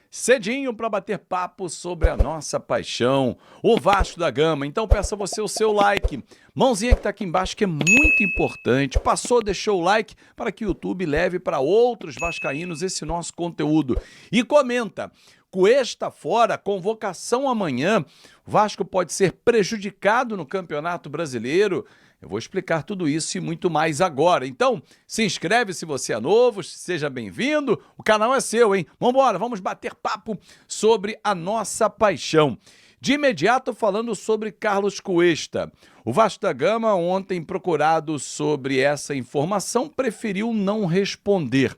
cedinho para bater papo sobre a nossa paixão, o Vasco da Gama. Então peça você o seu like, mãozinha que está aqui embaixo que é muito importante. Passou, deixou o like para que o YouTube leve para outros vascaínos esse nosso conteúdo. E comenta, Cuesta fora, convocação amanhã, o Vasco pode ser prejudicado no Campeonato Brasileiro. Eu vou explicar tudo isso e muito mais agora. Então, se inscreve se você é novo, seja bem-vindo. O canal é seu, hein? Vambora, vamos bater papo sobre a nossa paixão. De imediato, falando sobre Carlos Cuesta. O Vasco da Gama, ontem procurado sobre essa informação, preferiu não responder.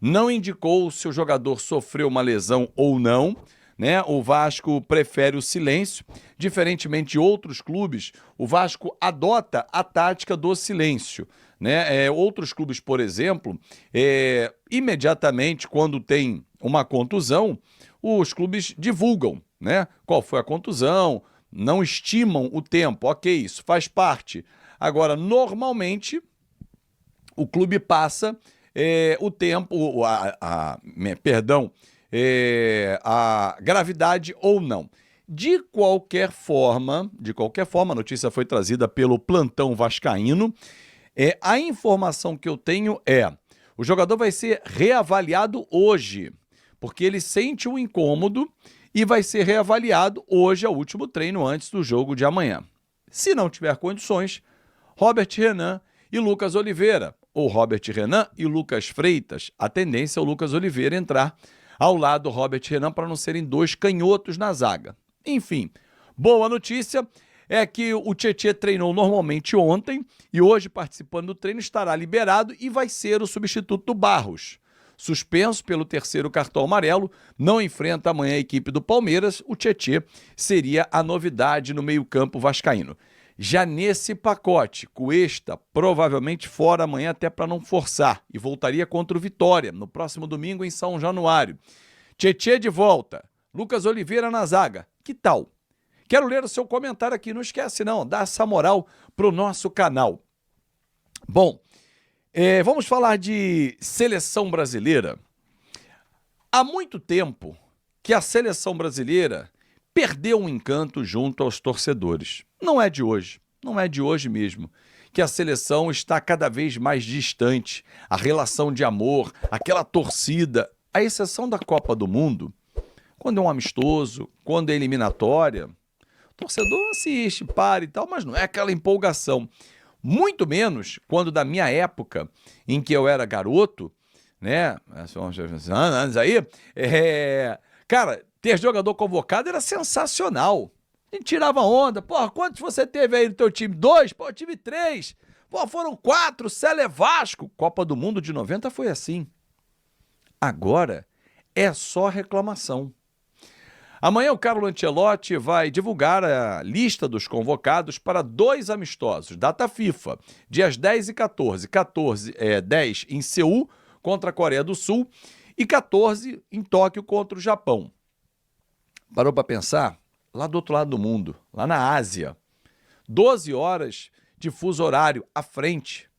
Não indicou se o jogador sofreu uma lesão ou não, né? O Vasco prefere o silêncio. Diferentemente de outros clubes, o Vasco adota a tática do silêncio, né? Outros clubes, por exemplo, imediatamente quando tem uma contusão, os clubes divulgam, né? Qual foi a contusão, não estimam o tempo, ok, isso faz parte. Agora, normalmente, o clube passa o tempo, a gravidade ou não. De qualquer forma, a notícia foi trazida pelo Plantão Vascaíno. A informação que eu tenho o jogador vai ser reavaliado hoje, porque ele sente um incômodo e vai ser reavaliado hoje, é o último treino antes do jogo de amanhã. Se não tiver condições, Robert Renan e Lucas Oliveira, ou Robert Renan e Lucas Freitas. A tendência é o Lucas Oliveira entrar ao lado do Robert Renan para não serem dois canhotos na zaga. Enfim, boa notícia é que o Tietê treinou normalmente ontem e hoje, participando do treino, estará liberado e vai ser o substituto do Barros. Suspenso pelo terceiro cartão amarelo, não enfrenta amanhã a equipe do Palmeiras, o Tietê seria a novidade no meio-campo vascaíno. Já nesse pacote, Cuesta provavelmente fora amanhã até para não forçar e voltaria contra o Vitória no próximo domingo em São Januário. Tietê de volta, Lucas Oliveira na zaga, que tal? Quero ler o seu comentário aqui, não esquece não, dá essa moral pro nosso canal. Bom, vamos falar de seleção brasileira. Há muito tempo que a seleção brasileira perdeu um encanto junto aos torcedores. Não é de hoje mesmo, que a seleção está cada vez mais distante. A relação de amor, aquela torcida, à exceção da Copa do Mundo, quando é um amistoso, quando é eliminatória, o torcedor assiste, para e tal, mas não é aquela empolgação. Muito menos quando da minha época, em que eu era garoto, né, anos aí, cara, ter jogador convocado era sensacional. A gente tirava onda. Porra, quantos você teve aí no teu time? 2? Pô, eu tive 3. Pô, foram 4. Célé Vasco. Copa do Mundo de 90 foi assim. Agora é só reclamação. Amanhã o Carlo Ancelotti vai divulgar a lista dos convocados para 2 amistosos. Data FIFA, dias 10 e 14. 10 em Seul contra a Coreia do Sul e 14 em Tóquio contra o Japão. Parou para pensar? Lá do outro lado do mundo, lá na Ásia. 12 horas de fuso horário à frente.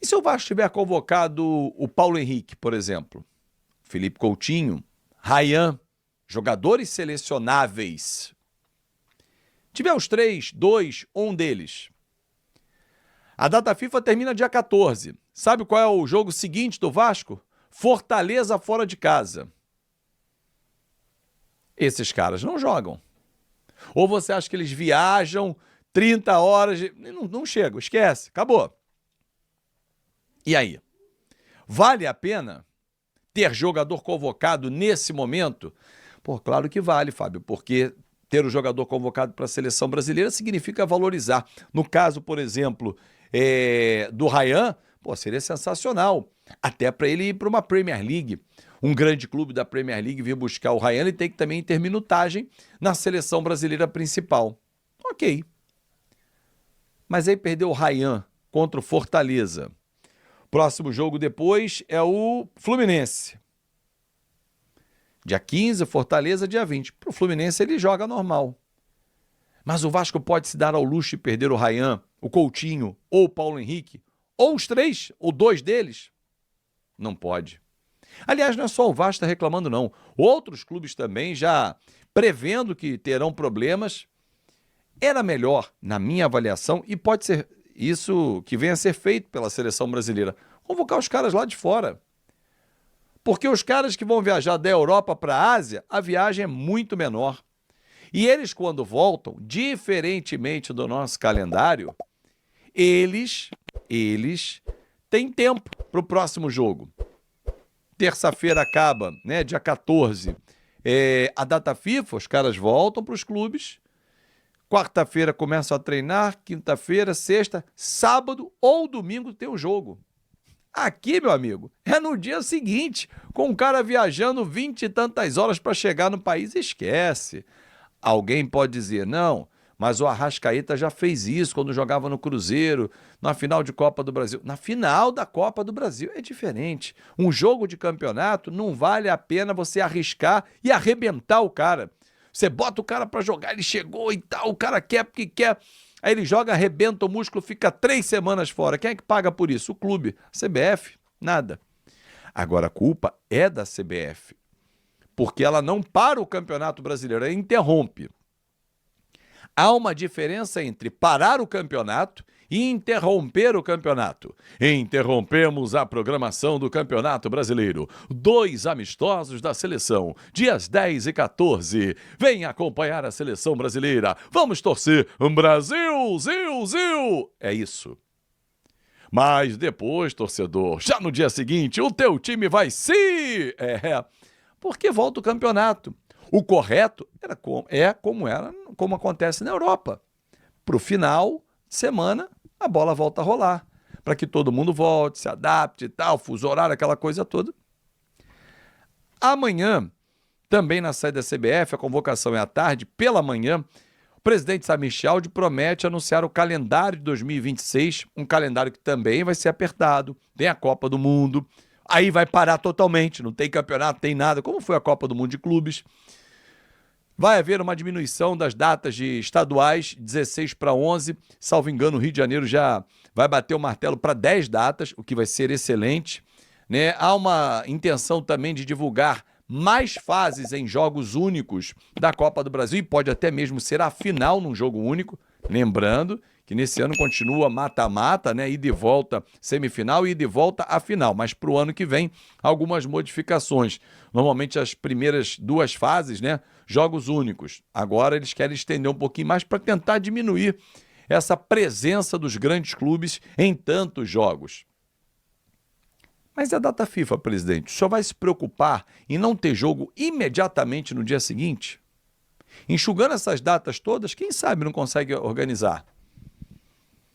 E se o Vasco tiver convocado o Paulo Henrique, por exemplo, Felipe Coutinho, Ryan, jogadores selecionáveis. Tiver os 3, 2 ou um deles. A data FIFA termina dia 14. Sabe qual é o jogo seguinte do Vasco? Fortaleza fora de casa. Esses caras não jogam. Ou você acha que eles viajam 30 horas... Não chegam, esquece, acabou. E aí? Vale a pena ter jogador convocado nesse momento? Pô, claro que vale, Fábio, porque ter o jogador convocado para a seleção brasileira significa valorizar. No caso, por exemplo, do Ryan, pô, seria sensacional. Até para ele ir para uma Premier League. Um grande clube da Premier League vir buscar o Ryan, ele tem que também ter minutagem na seleção brasileira principal. Ok. Mas aí perdeu o Ryan contra o Fortaleza. Próximo jogo depois é o Fluminense. Dia 15, Fortaleza, dia 20. Para o Fluminense ele joga normal. Mas o Vasco pode se dar ao luxo de perder o Ryan, o Coutinho ou o Paulo Henrique? Ou os 3, ou 2 deles? Não pode. Aliás, não é só o Vasco que está reclamando, não. Outros clubes também já prevendo que terão problemas. Era melhor, na minha avaliação, e pode ser isso que venha a ser feito pela seleção brasileira, convocar os caras lá de fora. Porque os caras que vão viajar da Europa para a Ásia, a viagem é muito menor. E eles, quando voltam, diferentemente do nosso calendário, eles têm tempo para o próximo jogo. Terça-feira acaba, né, dia 14, a data FIFA, os caras voltam para os clubes. Quarta-feira começam a treinar, quinta-feira, sexta, sábado ou domingo tem o jogo. Aqui, meu amigo, é no dia seguinte, com o cara viajando 20 e tantas horas para chegar no país, esquece. Alguém pode dizer, não, mas o Arrascaeta já fez isso quando jogava no Cruzeiro, na final de Copa do Brasil. Na final da Copa do Brasil é diferente. Um jogo de campeonato não vale a pena você arriscar e arrebentar o cara. Você bota o cara pra jogar, ele chegou e tal, o cara quer porque quer. Aí ele joga, arrebenta o músculo, fica 3 semanas fora. Quem é que paga por isso? O clube. A CBF, nada. Agora a culpa é da CBF, porque ela não para o Campeonato Brasileiro, ela interrompe. Há uma diferença entre parar o campeonato e interromper o campeonato. Interrompemos a programação do Campeonato Brasileiro. 2 amistosos da seleção, dias 10 e 14. Venha acompanhar a seleção brasileira. Vamos torcer. Brasil, Zil, Zil. É isso. Mas depois, torcedor, já no dia seguinte, o teu time vai se... porque volta o campeonato. O correto como acontece na Europa. Para o final de semana, a bola volta a rolar. Para que todo mundo volte, se adapte e tal, fuso horário, aquela coisa toda. Amanhã, também na sede da CBF, a convocação é à tarde, pela manhã, o presidente Samir Chaldi promete anunciar o calendário de 2026, um calendário que também vai ser apertado, tem a Copa do Mundo, aí vai parar totalmente, não tem campeonato, tem nada, como foi a Copa do Mundo de Clubes. Vai haver uma diminuição das datas de estaduais, 16 para 11. Salvo engano, o Rio de Janeiro já vai bater o martelo para 10 datas, o que vai ser excelente, né? Há uma intenção também de divulgar mais fases em jogos únicos da Copa do Brasil, e pode até mesmo ser a final num jogo único. Lembrando que nesse ano continua mata-mata, né? Ida e volta semifinal e ida e volta a final. Mas para o ano que vem, algumas modificações. Normalmente as primeiras 2 fases, né? Jogos únicos. Agora eles querem estender um pouquinho mais para tentar diminuir essa presença dos grandes clubes em tantos jogos. Mas é a data FIFA, presidente. O senhor vai se preocupar em não ter jogo imediatamente no dia seguinte? Enxugando essas datas todas, quem sabe não consegue organizar?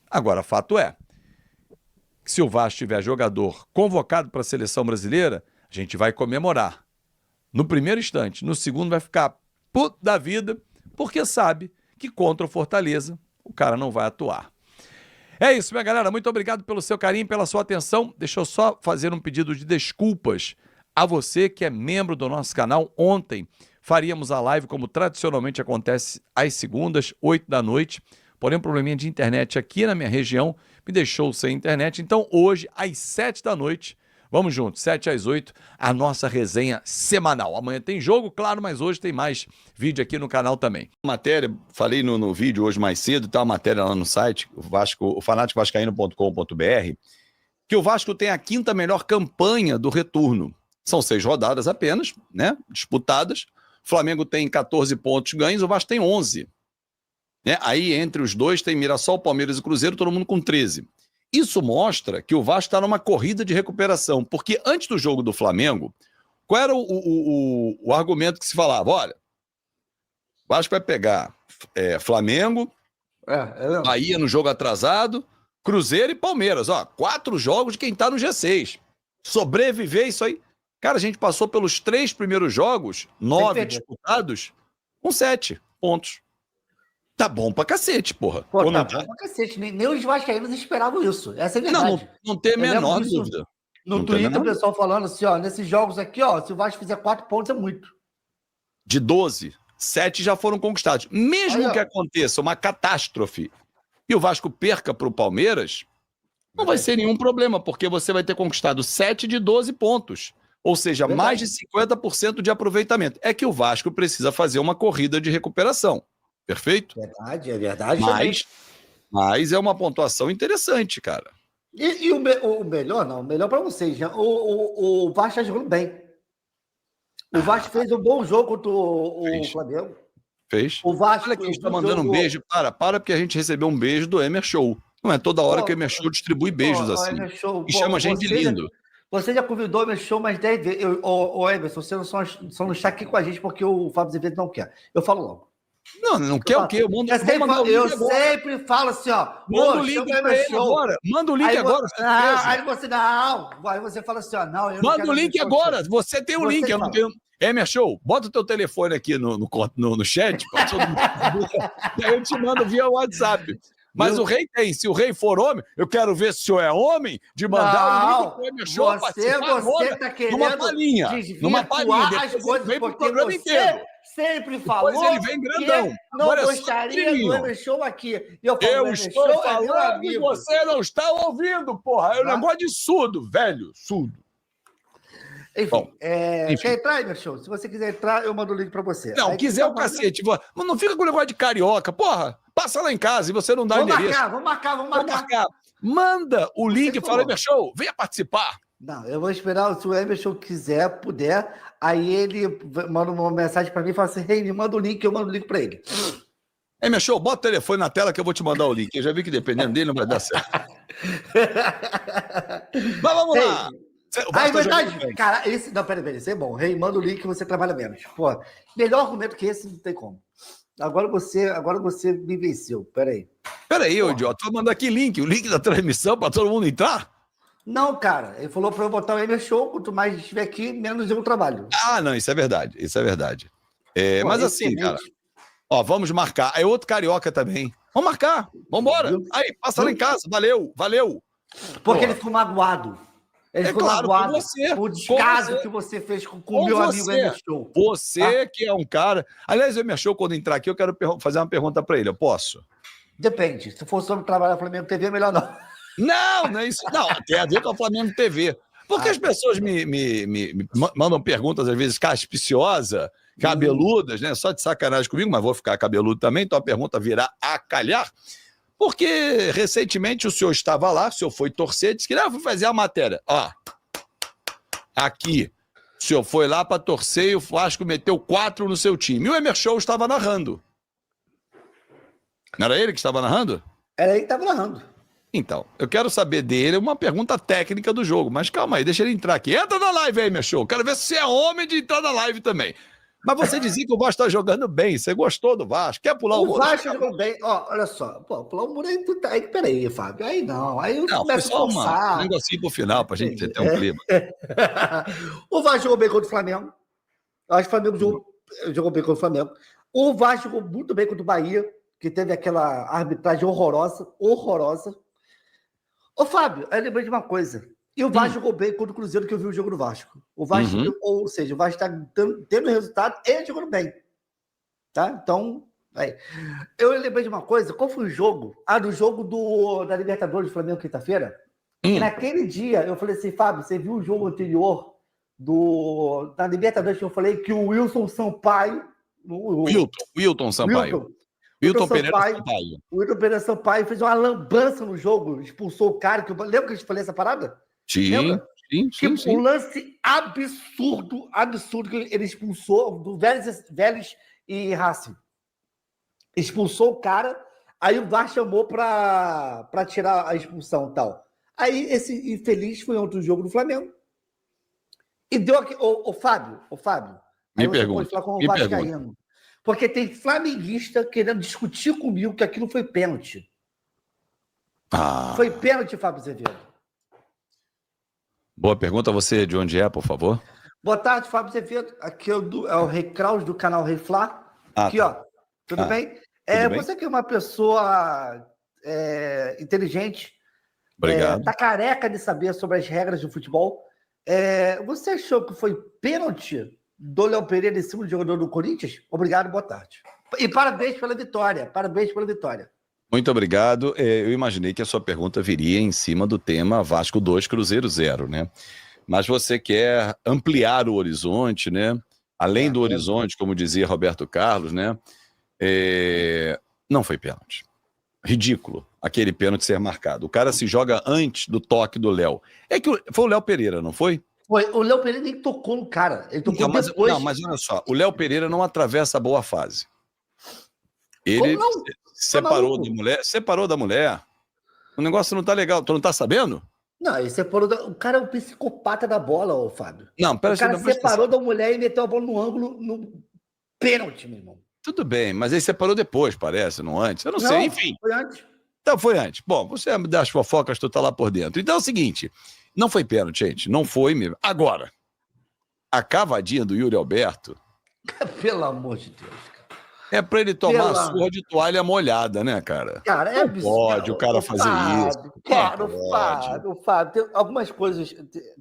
Agora, fato é que se o Vasco tiver jogador convocado para a seleção brasileira, a gente vai comemorar. No primeiro instante. No segundo vai ficar puto da vida, porque sabe que contra o Fortaleza o cara não vai atuar. É isso, minha galera. Muito obrigado pelo seu carinho, pela sua atenção. Deixa eu só fazer um pedido de desculpas a você que é membro do nosso canal. Ontem faríamos a live como tradicionalmente acontece às segundas, 8 da noite. Porém, um probleminha de internet aqui na minha região me deixou sem internet. Então, hoje, às 7 da noite, vamos juntos, 7 às 8, a nossa resenha semanal. Amanhã tem jogo, claro, mas hoje tem mais vídeo aqui no canal também. Matéria, falei no vídeo hoje mais cedo, tá uma matéria lá no site, o fanaticvascaíno.com.br, que o Vasco tem a 5ª melhor campanha do retorno. São 6 rodadas apenas, né, disputadas. O Flamengo tem 14 pontos ganhos, o Vasco tem 11. Né? Aí, entre os dois, tem Mirassol, Palmeiras e Cruzeiro, todo mundo com 13. Isso mostra que o Vasco está numa corrida de recuperação, porque antes do jogo do Flamengo, qual era o argumento que se falava? Olha, o Vasco vai pegar Flamengo, Bahia no jogo atrasado, Cruzeiro e Palmeiras. 4 jogos de quem está no G6. Sobreviver isso aí. Cara, a gente passou pelos 3 primeiros jogos, 9 disputados, com 7 pontos. Tá bom pra cacete, porra. Pô, tá bom pra cacete. Nem os vascaínos esperavam isso. Essa é a verdade. Não tem a menor dúvida. No Twitter, o pessoal falando assim, nesses jogos aqui, se o Vasco fizer 4 pontos, é muito. De 12, 7 já foram conquistados. Mesmo que aconteça uma catástrofe e o Vasco perca pro Palmeiras, não vai ser nenhum problema, porque você vai ter conquistado 7 de 12 pontos. Ou seja, mais de 50% de aproveitamento. É que o Vasco precisa fazer uma corrida de recuperação. Perfeito? É verdade também. Mas é uma pontuação interessante, cara. E o melhor, não, o melhor para vocês, né? O Vasco está jogando bem. O Vasco fez um bom jogo contra o Flamengo. Fez. O Vasco. Olha quem está mandando um beijo. Para, porque a gente recebeu um beijo do Emer Show. Não é toda hora que o Emer Show distribui beijos assim. E chama a gente de lindo. Você já convidou o Emer Show mais 10 vezes. Ô, Emerson, você não está aqui com a gente porque o Fábio Azevedo não quer. Eu falo logo. Não quer o quê? Eu sempre falo assim, ó. Manda o link pra ele agora. Manda o link agora. Aí você não. Aí você fala assim, ó. Não, eu manda o link agora. Você tem o link, eu não tenho. Emer Show, bota o teu telefone aqui no chat. E aí eu te mando via WhatsApp. Mas o rei tem. Se o rei for homem, eu quero ver se o senhor é homem de mandar o link pro Emer Show você tá querendo numa palhinha. As coisas vem pro programa inteiro. Sempre falou ele vem grandão. Que não agora gostaria do Emer Show aqui. Eu estou falando e você não está ouvindo, porra. É um negócio de surdo, velho. Surdo. Enfim, quer entrar, Emer Show? Se você quiser entrar, eu mando o link pra você. Não, quiser o cacete. Mas não fica com o negócio de carioca. Porra, passa lá em casa e você não dá endereço. Vamos marcar. Manda o link e fala, Emer Show, venha participar. Não, eu vou esperar, se o Emer Show quiser, puder, aí ele manda uma mensagem pra mim e fala assim, me manda o link, eu mando o link pra ele. Emer Show, bota o telefone na tela que eu vou te mandar o link. Eu já vi que dependendo dele não vai dar certo. Mas vamos lá. É verdade. Cara, esse. Não, peraí, isso é bom. Manda o link que você trabalha menos. Pô, melhor argumento que esse não tem como. Agora você me venceu. Peraí, ô idiota. Tô mandando aqui o link da transmissão para todo mundo entrar? Não, cara. Ele falou para eu botar o Emer Show. Quanto mais estiver aqui, menos eu trabalho. Não, isso é verdade. Mas assim, cara. Ó, vamos marcar. Aí outro carioca também. Vamos marcar. Vambora. Aí, passa lá em casa. Valeu. Porque ele ficou magoado. Ele ficou magoado o descaso que você fez com o meu amigo Emer Show. Você que é um cara... Aliás, o Emer Show, quando entrar aqui, eu quero fazer uma pergunta para ele. Eu posso? Depende. Se for sobre trabalhar no Flamengo TV, é melhor não. Não é isso. Não, tem a ver com a Flamengo TV. Porque as pessoas me mandam perguntas, às vezes, caspiciosas, cabeludas, né? Só de sacanagem comigo, mas vou ficar cabeludo também, então a pergunta virá a calhar. Porque recentemente o senhor estava lá, o senhor foi torcer, disse que não, eu fui fazer a matéria. Ó, aqui, o senhor foi lá para torcer e o Vasco meteu 4 no seu time. E o Emer Show estava narrando. Não era ele que estava narrando? Era ele que estava narrando. Então, eu quero saber dele uma pergunta técnica do jogo, mas calma aí, deixa ele entrar aqui. Entra na live aí, Emer Show. Quero ver se você é homem de entrar na live também. Mas você dizia que o Vasco está jogando bem, você gostou do Vasco, quer pular o muro? O Vasco jogou bem, ó, olha só, pular o muro aí, peraí, Fábio, aí não, aí eu começo a forçar. Um negocinho pro final, pra gente ter um clima. O Vasco jogou bem contra o Flamengo, eu acho que o Flamengo jogou bem contra o Flamengo. O Vasco jogou muito bem contra o Bahia, que teve aquela arbitragem horrorosa. Ô, Fábio, eu lembrei de uma coisa. E o Vasco jogou bem contra o Cruzeiro, que eu vi o jogo do Vasco. O Vasco, ou seja, o Vasco está tendo resultado e jogando bem. Tá? Então, aí. Eu lembrei de uma coisa. Qual foi o jogo? Do jogo da Libertadores do Flamengo quinta-feira. E naquele dia, eu falei assim, Fábio, você viu o jogo anterior da Libertadores que eu falei que o Wilson Sampaio... Wilton Sampaio. Wilton Pereira Sampaio fez uma lambança no jogo, expulsou o cara. Lembra que eu te falei essa parada? Sim. Um lance absurdo que ele expulsou do Vélez e Racing. Expulsou o cara, aí o VAR chamou para tirar a expulsão e tal. Aí esse infeliz foi outro jogo do Flamengo. E deu aqui. Ô Fábio. Me pergunta. Falar com o vascaíno. Porque tem flamenguista querendo discutir comigo que aquilo foi pênalti. Foi pênalti, Fábio Azevedo. Boa pergunta. Você de onde é, por favor? Boa tarde, Fábio Azevedo. Aqui é o Rei Kraus do canal Rei Flá. Aqui, ó. Tudo bem? Tudo bem? Você que é uma pessoa inteligente. Obrigado. Tá careca de saber sobre as regras do futebol. Você achou que foi pênalti do Léo Pereira em cima do jogador do Corinthians? Obrigado, boa tarde. E parabéns pela vitória. Muito obrigado. Eu imaginei que a sua pergunta viria em cima do tema Vasco 2, Cruzeiro 0, né? mas você quer ampliar o horizonte, né? Além do horizonte, como dizia Roberto Carlos, né? Não foi pênalti. Ridículo aquele pênalti ser marcado. O cara se joga antes do toque do Léo. Foi o Léo Pereira, não foi? Foi. O Léo Pereira nem tocou no cara. Ele tocou depois. Mas olha só, o Léo Pereira não atravessa a boa fase. Ele separou da mulher. O negócio não tá legal. Tu não tá sabendo? Não, ele separou o cara é um psicopata da bola, ô Fábio. Não, pera, o cara separou da mulher e meteu a bola no ângulo, no pênalti, meu irmão. Tudo bem, mas ele separou depois, parece, não antes. Eu não sei, enfim. Foi antes. Então foi antes. Bom, você me dá as fofocas, tu tá lá por dentro. Então é o seguinte, não foi pênalti, gente. Não foi mesmo. Agora, a cavadinha do Yuri Alberto... Pelo amor de Deus, cara. É pra ele tomar a surra de toalha molhada, né, cara? Cara, é absurdo. Pode o cara fazer isso. Cara, o Fábio, tem algumas coisas...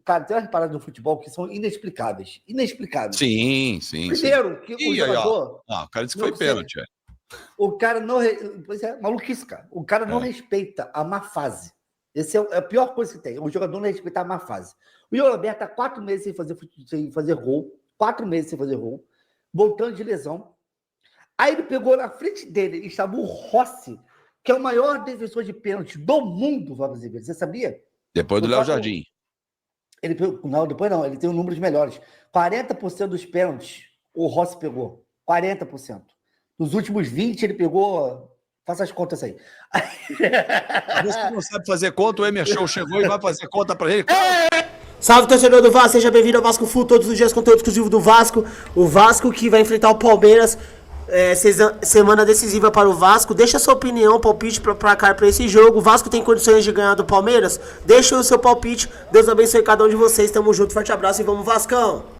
Cara, tem umas paradas no futebol que são inexplicáveis. Inexplicáveis. Sim. Primeiro, que o jogador... o cara disse que foi pênalti. O cara não... Pois é, maluquice, cara. O cara não respeita a má fase. Essa é a pior coisa que tem. O jogador não respeitar a má fase. O Yuri Alberto tá 4 meses sem fazer gol. 4 meses sem fazer gol. Voltando de lesão. Aí ele pegou na frente dele e chamou o Rossi, que é o maior defensor de pênalti do mundo, vamos dizer. Você sabia? Depois do Léo Jardim. Depois não. Ele tem um número de melhores. 40% dos pênaltis o Rossi pegou. 40%. Nos últimos 20 ele pegou... Faça as contas aí. Você não sabe fazer conta, o Emerson chegou e vai fazer conta pra ele. Salve, torcedor do Vasco, seja bem-vindo ao Vasco Full, todos os dias conteúdo exclusivo do Vasco. O Vasco que vai enfrentar o Palmeiras, semana decisiva para o Vasco. Deixa a sua opinião, palpite para placar para esse jogo. O Vasco tem condições de ganhar do Palmeiras? Deixa o seu palpite. Deus abençoe cada um de vocês, tamo junto, forte abraço e vamos Vascão!